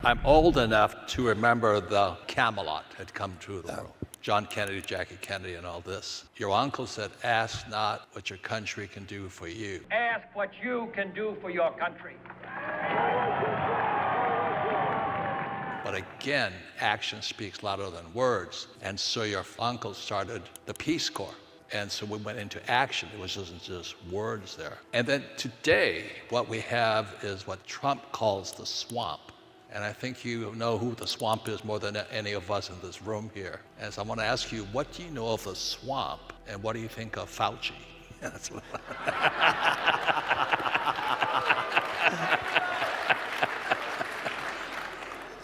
I'm old enough to remember the Camelot had come to the world. John Kennedy, Jackie Kennedy, and all this. Your uncle said, ask not what your country can do for you. Ask what you can do for your country. But again, action speaks louder than words. And so your uncle started the Peace Corps. And so we went into action. It wasn't just words there. And then today, what we have is what Trump calls the swamp. And I think you know who the swamp is more than any of us in this room here. And so I want to ask you, what do you know of the swamp, and what do you think of Fauci? That's what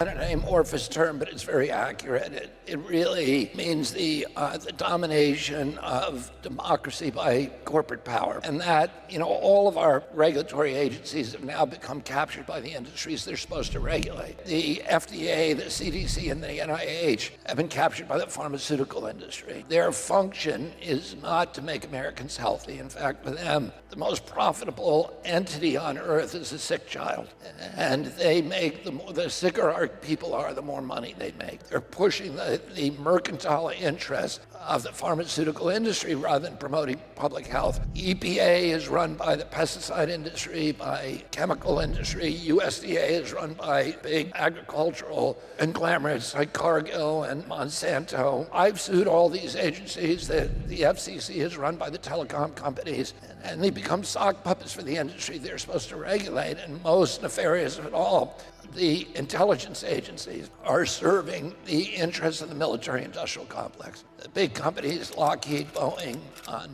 an amorphous term, but it's very accurate. It really means the domination of democracy by corporate power. And that, all of our regulatory agencies have now become captured by the industries they're supposed to regulate. The FDA, the CDC, and the NIH have been captured by the pharmaceutical industry. Their function is not to make Americans healthy. In fact, for them, the most profitable entity on earth is a sick child. And they make the sicker our people are, the more money they make. They're pushing the mercantile interest of the pharmaceutical industry rather than promoting public health. EPA is run by the pesticide industry, by chemical industry. USDA is run by big agricultural conglomerates like Cargill and Monsanto. I've sued all these agencies. The FCC is run by the telecom companies, and they become sock puppets for the industry they're supposed to regulate. And most nefarious of it all, the intelligence agencies are serving the interests of the military-industrial complex. The big companies, Lockheed, Boeing,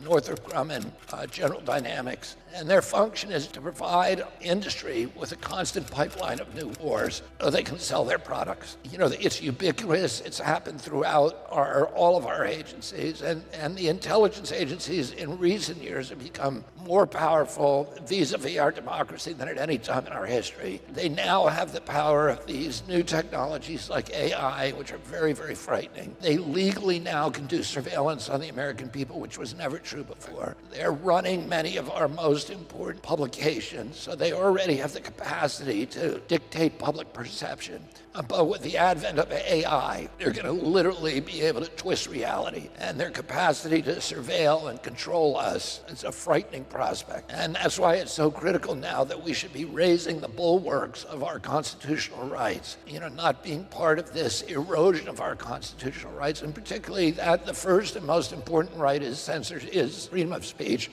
Northrop Grumman, General Dynamics, and their function is to provide industry with a constant pipeline of new wars so they can sell their products. It's ubiquitous. It's happened throughout all of our agencies, and the intelligence agencies in recent years have become more powerful vis-a-vis our democracy than at any time in our history. They now have the power of these new technologies like AI, which are very, very frightening. They legally now can do surveillance on the American people, which was never true before. They're running many of our most important publications, so they already have the capacity to dictate public perception. But with the advent of AI, they're going to literally be able to twist reality, and their capacity to surveil and control us is a frightening prospect. And that's why it's so critical now that we should be raising the bulwarks of our constitutional rights, not being part of this erosion of our constitutional rights, and particularly that the first and most important right is freedom of speech.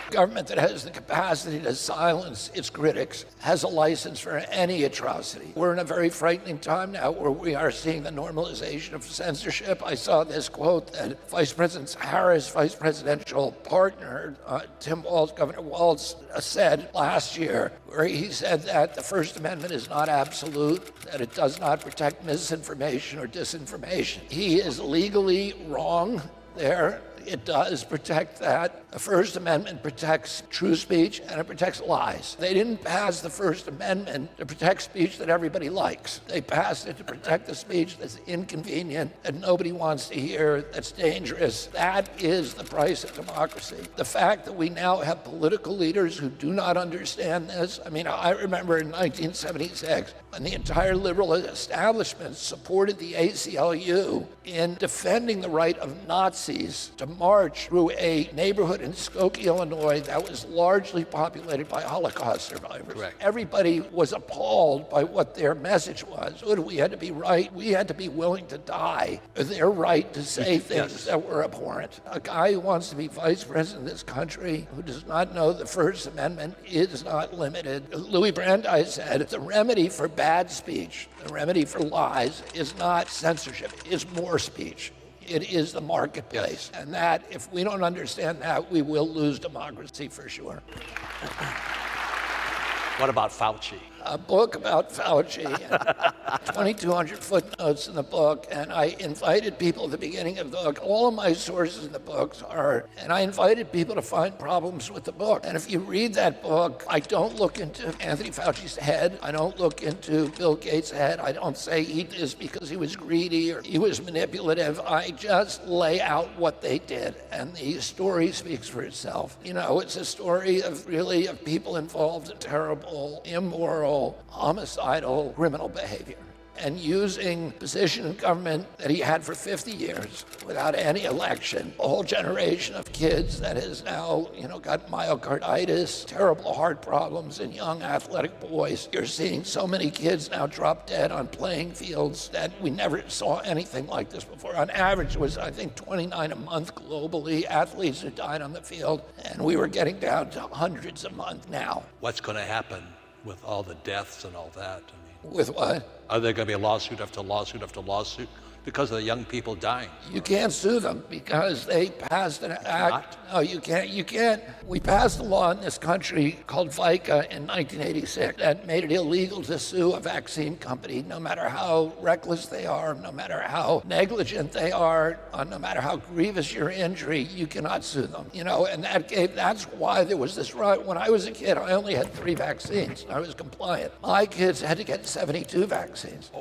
Government that has the capacity to silence its critics has a license for any atrocity. We're in a very frightening time now where we are seeing the normalization of censorship. I saw this quote that Vice President Harris' vice presidential partner, Governor Walz, said last year, where he said that the First Amendment is not absolute, that it does not protect misinformation or disinformation. He is legally wrong there. It does protect that. The First Amendment protects true speech and it protects lies. They didn't pass the First Amendment to protect speech that everybody likes. They passed it to protect the speech that's inconvenient, that nobody wants to hear, that's dangerous. That is the price of democracy. The fact that we now have political leaders who do not understand this. I remember in 1976 when the entire liberal establishment supported the ACLU in defending the right of Nazis to march through a neighborhood in Skokie, Illinois that was largely populated by Holocaust survivors. Correct. Everybody was appalled by what their message was. We had to be right. We had to be willing to die for their right to say things that were abhorrent. A guy who wants to be vice president of this country, who does not know the First Amendment is not limited. Louis Brandeis said, the remedy for bad speech, the remedy for lies is not censorship, it's more speech. It is the marketplace. And that, if we don't understand that, we will lose democracy for sure. What about Fauci? a book about Fauci, and 2,200 footnotes in the book, and I invited people at the beginning of the book. All of my sources in the books are, and I invited people to find problems with the book. And if you read that book, I don't look into Anthony Fauci's head. I don't look into Bill Gates' head. I don't say he did this because he was greedy or he was manipulative. I just lay out what they did, and the story speaks for itself. You know, it's a story of really of people involved in terrible, immoral, homicidal, criminal behavior. And using position in government that he had for 50 years without any election, a whole generation of kids that has now, got myocarditis, terrible heart problems in young athletic boys. You're seeing so many kids now drop dead on playing fields that we never saw anything like this before. On average, it was, I think, 29 a month globally, athletes who died on the field, and we were getting down to hundreds a month now. What's going to happen with all the deaths and all that? With what? Are there going to be lawsuit after lawsuit after lawsuit because of the young people dying? You can't sue them because they passed an act. No, you can't. We passed a law in this country called VICA in 1986 that made it illegal to sue a vaccine company, no matter how reckless they are, no matter how negligent they are, no matter how grievous your injury, you cannot sue them. And that's why there was this right. When I was a kid, I only had 3 vaccines. I was compliant. My kids had to get 72 vaccines.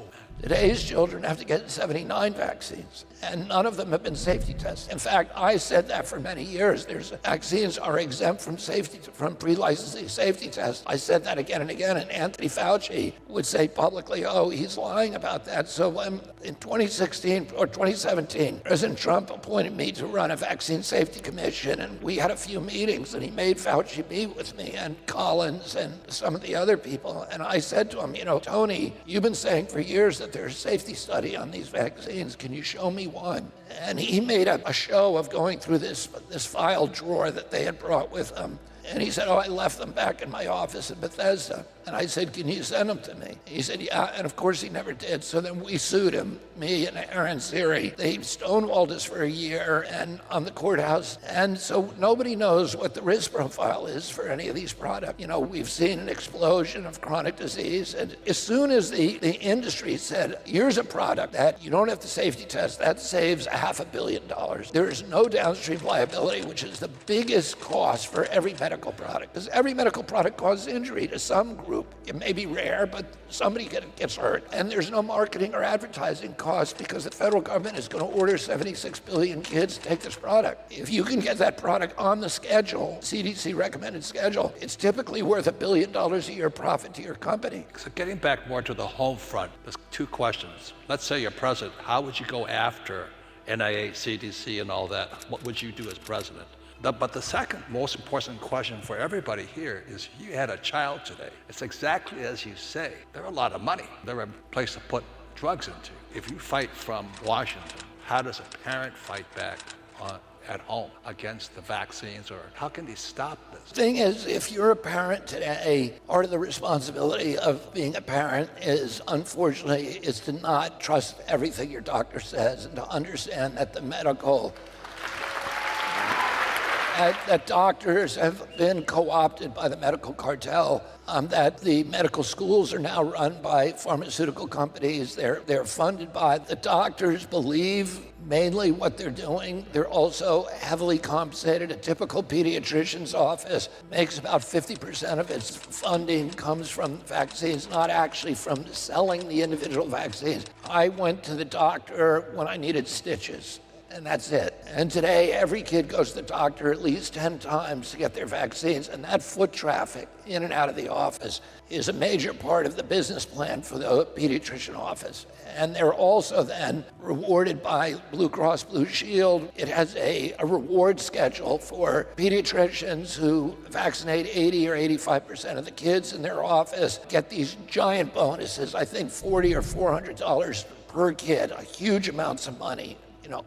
Today's children have to get 79 vaccines, and none of them have been safety tested. In fact, I said that for many years. Vaccines are exempt from pre-licensing safety tests. I said that again and again, and Anthony Fauci would say publicly, oh, he's lying about that. So in 2016 or 2017, President Trump appointed me to run a vaccine safety commission, and we had a few meetings, and he made Fauci meet with me and Collins and some of the other people. And I said to him, Tony, you've been saying for years that there's a safety study on these vaccines. Can you show me one? And he made a show of going through this file drawer that they had brought with them. And he said, oh, I left them back in my office in Bethesda. And I said, can you send them to me? He said, yeah, and of course he never did. So then we sued him, me and Aaron Siri. They stonewalled us for a year and on the courthouse. And so nobody knows what the risk profile is for any of these products. We've seen an explosion of chronic disease. And as soon as the industry said, here's a product that you don't have to safety test, that saves $500 million. There is no downstream liability, which is the biggest cost for every medical product. Because every medical product causes injury to some group. It may be rare, but somebody gets hurt. And there's no marketing or advertising cost because the federal government is going to order 76 billion kids to take this product. If you can get that product on the schedule, CDC recommended schedule, it's typically worth $1 billion a year profit to your company. So getting back more to the home front, there's 2 questions. Let's say you're president. How would you go after NIH, CDC, and all that? What would you do as president? But the second most important question for everybody here is you had a child today. It's exactly as you say. They're a lot of money. They're a place to put drugs into. If you fight from Washington, how does a parent fight back at home against the vaccines, or how can they stop this? Thing is, if you're a parent today, part of the responsibility of being a parent is, unfortunately, is to not trust everything your doctor says and to understand that the medical that doctors have been co-opted by the medical cartel, that the medical schools are now run by pharmaceutical companies. They're funded by the doctors, believe mainly what they're doing. They're also heavily compensated. A typical pediatrician's office makes about 50% of its funding comes from vaccines, not actually from selling the individual vaccines. I went to the doctor when I needed stitches. And that's it. And today, every kid goes to the doctor at least 10 times to get their vaccines. And that foot traffic in and out of the office is a major part of the business plan for the pediatrician office. And they're also then rewarded by Blue Cross Blue Shield. It has a reward schedule for pediatricians who vaccinate 80 or 85% of the kids in their office, get these giant bonuses, I think $40 or $400 per kid, huge amounts of money.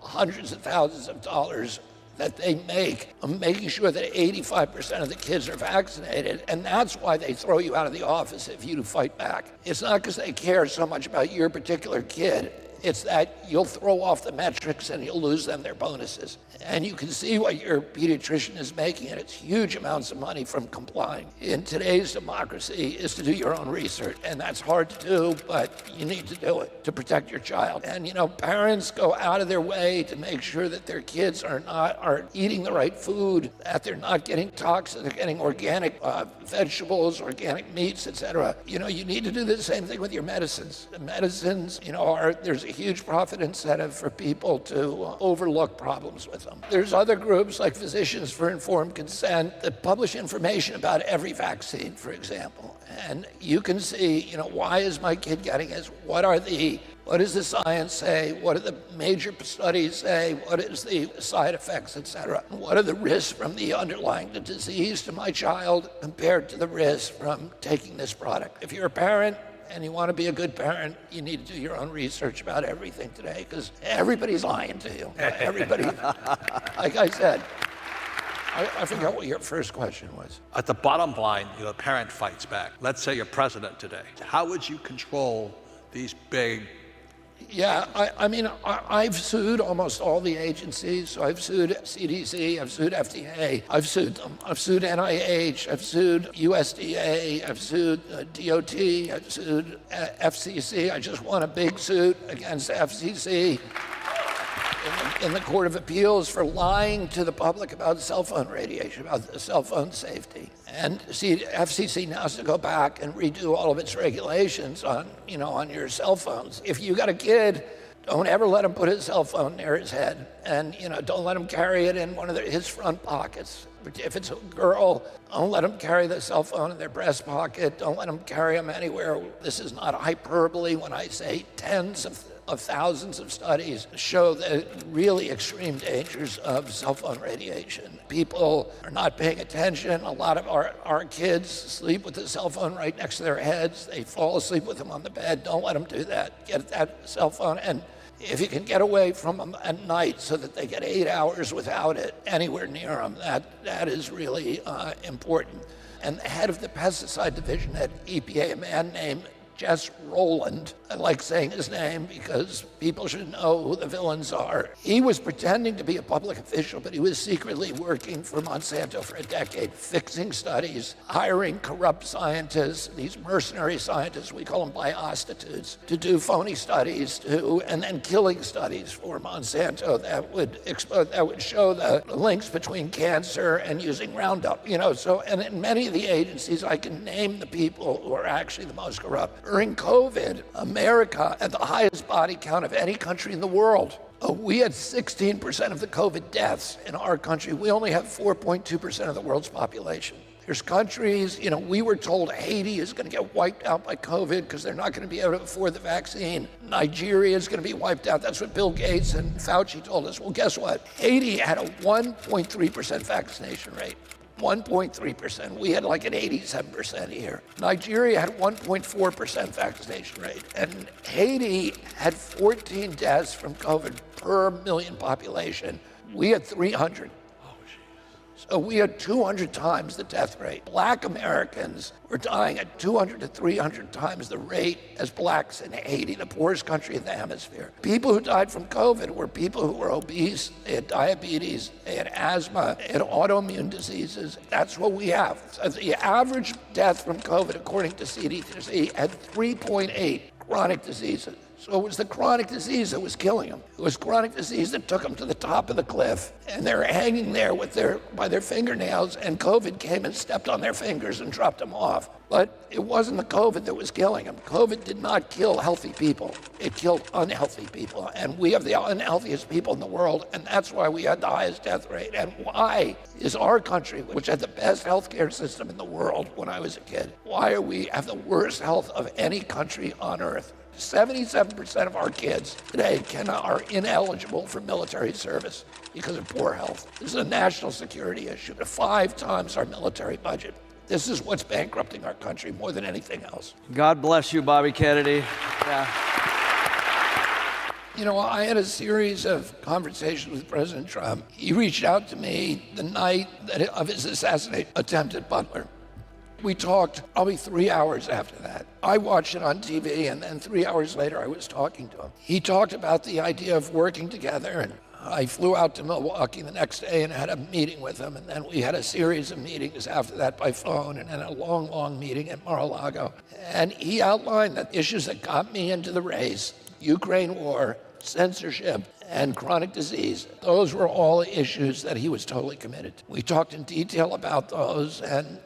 Hundreds of thousands of dollars that they make on making sure that 85% of the kids are vaccinated. And that's why they throw you out of the office if you fight back. It's not because they care so much about your particular kid. It's that you'll throw off the metrics and you'll lose them their bonuses. And you can see what your pediatrician is making, and it's huge amounts of money from complying. In today's democracy is to do your own research, and that's hard to do, but you need to do it to protect your child. And parents go out of their way to make sure that their kids are eating the right food, that they're not getting toxic, they're getting organic vegetables, organic meats, etc. You need to do the same thing with your medicines. The medicines, there's a huge profit incentive for people to overlook problems with them. There's other groups like Physicians for Informed Consent that publish information about every vaccine, for example. And you can see, why is my kid getting this? What does the science say? What do the major studies say? What is the side effects, et cetera? What are the risks from the underlying disease to my child compared to the risks from taking this product? If you're a parent and you want to be a good parent, you need to do your own research about everything today, because everybody's lying to you. Everybody, like I said, I forgot what your first question was. At the bottom line, the parent fights back. Let's say you're president today. How would you control these big? Yeah, I've sued almost all the agencies. So I've sued CDC, I've sued FDA, I've sued them. I've sued NIH, I've sued USDA, I've sued DOT, I've sued FCC. I just won a big suit against FCC in the Court of Appeals for lying to the public about cell phone radiation, about cell phone safety. And FCC now has to go back and redo all of its regulations on your cell phones. If you got a kid, don't ever let him put his cell phone near his head, and don't let him carry it in one of his front pockets. If it's a girl, don't let them carry the cell phone in their breast pocket. Don't let them carry them anywhere. This is not hyperbole when I say tens of thousands of studies show the really extreme dangers of cell phone radiation. People are not paying attention. A lot of our kids sleep with the cell phone right next to their heads. They fall asleep with them on the bed. Don't let them do that. Get that cell phone, and if you can get away from them at night so that they get 8 hours without it anywhere near them, that is really important. And the head of the pesticide division at EPA, a man named Jess Rowland, I like saying his name because people should know who the villains are. He was pretending to be a public official, but he was secretly working for Monsanto for a decade, fixing studies, hiring corrupt scientists, these mercenary scientists, we call them biostitutes, to do phony studies, and then killing studies for Monsanto that would show the links between cancer and using Roundup. And in many of the agencies, I can name the people who are actually the most corrupt. During COVID, America had the highest body count of any country in the world. We had 16% of the COVID deaths in our country. We only have 4.2% of the world's population. There's countries, we were told Haiti is going to get wiped out by COVID because they're not going to be able to afford the vaccine. Nigeria is going to be wiped out. That's what Bill Gates and Fauci told us. Well, guess what? Haiti had a 1.3% vaccination rate. 1.3%. We had like an 87% here. Nigeria had 1.4% vaccination rate. And Haiti had 14 deaths from COVID per million population. We had 300. So we had 200 times the death rate. Black Americans were dying at 200 to 300 times the rate as blacks in Haiti, the poorest country in the hemisphere. People who died from COVID were people who were obese, they had diabetes, they had asthma, they had autoimmune diseases. That's what we have. So the average death from COVID, according to CDC, had 3.8 chronic diseases. So it was the chronic disease that was killing them. It was chronic disease that took them to the top of the cliff, and they're hanging there by their fingernails, and COVID came and stepped on their fingers and dropped them off. But it wasn't the COVID that was killing them. COVID did not kill healthy people. It killed unhealthy people, and we have the unhealthiest people in the world, and that's why we had the highest death rate. And why is our country, which had the best healthcare system in the world when I was a kid, why are we have the worst health of any country on earth? 77% of our kids today are ineligible for military service because of poor health. This is a national security issue. 5 times our military budget. This is what's bankrupting our country more than anything else. God bless you, Bobby Kennedy. Yeah. I had a series of conversations with President Trump. He reached out to me the night of his assassination attempt at Butler. We talked probably 3 hours after that. I watched it on TV, and then 3 hours later, I was talking to him. He talked about the idea of working together, and I flew out to Milwaukee the next day and had a meeting with him, and then we had a series of meetings after that by phone, and then a long, long meeting at Mar-a-Lago. And he outlined the issues that got me into the race: Ukraine war, censorship, and chronic disease. Those were all issues that he was totally committed to. We talked in detail about those, and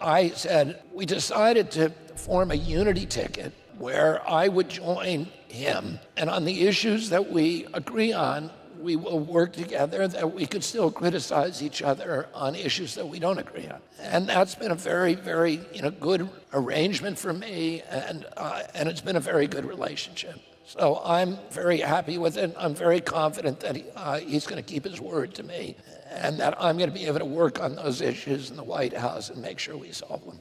I said we decided to form a unity ticket where I would join him, and on the issues that we agree on, we will work together, that we could still criticize each other on issues that we don't agree on. And that's been a very, very good arrangement for me, and it's been a very good relationship. So I'm very happy with it. I'm very confident that he's going to keep his word to me, and that I'm going to be able to work on those issues in the White House and make sure we solve them.